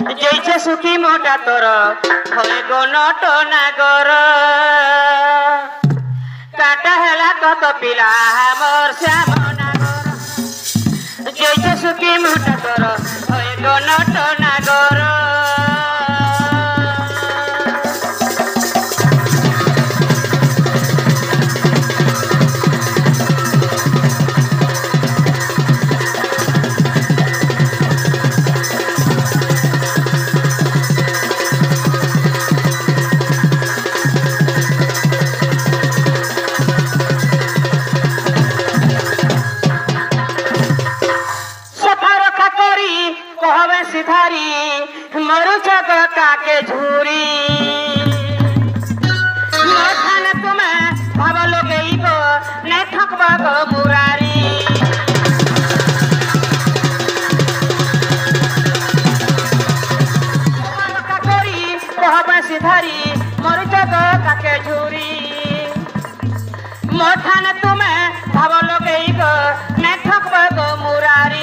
जैसे सुखी मोटा तोर होए गो नट नागर काटा हेला कत पिला मोर श्याम नागर जैसे सुखी मोटा तोर होए गो नट नागर सिधारी मरु जगता के झूरी मोठान तुम्हें भाव लोगे गो ने ठकबा गो मुरारी करी कहबे सिधारी मरु जगता के झूरी मोठान तुम्हें भाव लोगे गो ने ठकबा गो मुरारी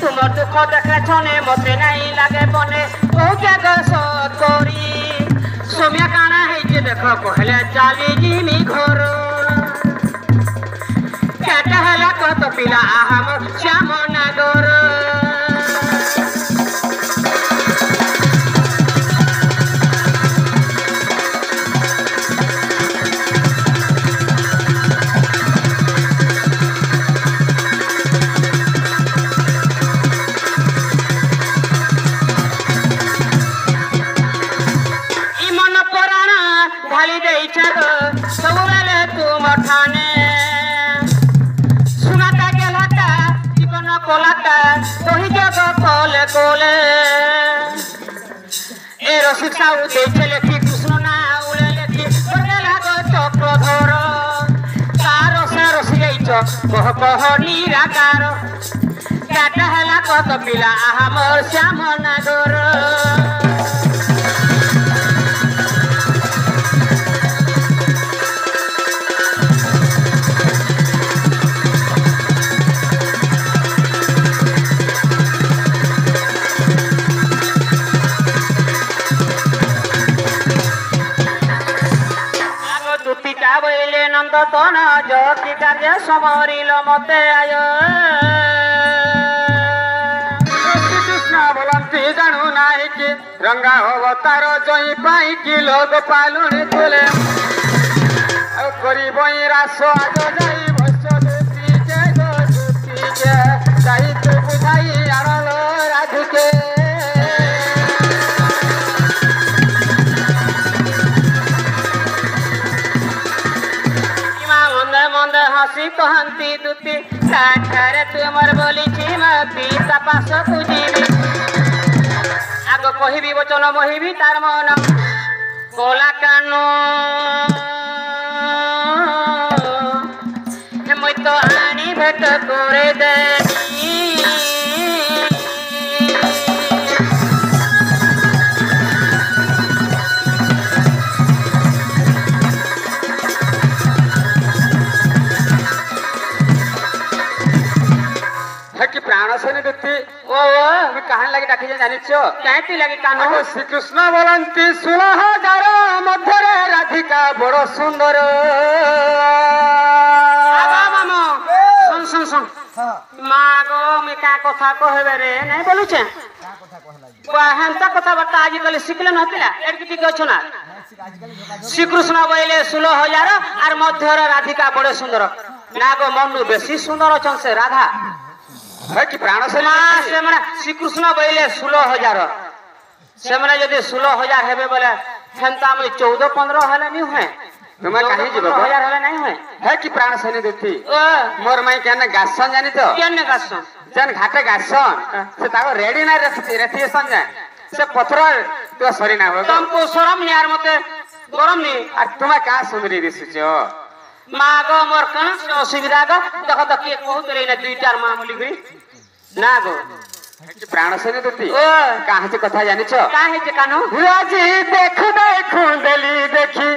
तुमर दुख देखले छने मते नहीं लागे बने ओ जगह सत करी सोमिया काना है देख कहले चाली जिमी घर केटा हला कत पिला हम श्याम नागर शिक्षा उद्देश्य लेखी कृष्ण ना उड़े लेखी लागो चक्रधर कार से रसी कह कह निराकार काटा हेला कत पिला हमर श्याम नागर तन जति कार्य समरिल मते आय कृष्ण बोलती जानू नाई कि रंगा अवतार जई पाई कि लोग पालुनी तुले करी रास आज जाई भस्य दूती के जाई तू बुझाई आनल राधिके हसी कहती दुती साक्षर तुमर बोली मती तपास पूजीबी आग कहबी वचन मोहिबी तार मन कोला कानो मुई तो आनी भेट करे देनी प्राण सेनी देती ओ कहानी लगी डाकी जानिछो कहती लगी कानो श्री कृष्ण बोलंती 16,000 मध्य राधिका बड़ सुंदर मामो सुन सुन सुन मागो मिका कथा कहबे रे नहीं बोलुछे का कथा कहला हेंता कथा बता आज कल सिखले नथिला एडकी के छना श्री कृष्ण बोले 16,000 और मध्य राधिका बड़ सुंदर नागो मनु बेसी सुंदर छन से राधा है कि प्राण से माने श्री कृष्ण बोले 16,000 से माने यदि 16,000 हेबे बोले हेंता में 14-15 हले नहीं है तुम कहीं जीव 1000 हले नहीं है कि प्राण से नहीं देती मोर माई केने गासन जानी तो केने गासन जन घाटे गासन से ताको रेडी ना रेथी सन से पत्थर तो सरी ना हो तुमको शरम नहीं यार मते गरम नहीं और तुम का सुंदरी दिसछो मागो मोर कन असुविधा गो देख तो के कहत रे ना 2-4 मामूली गई ना गो प्राण से देती कहाँ से कथा जानी छो कहाँ है कानो राजी देख देखू देली देखी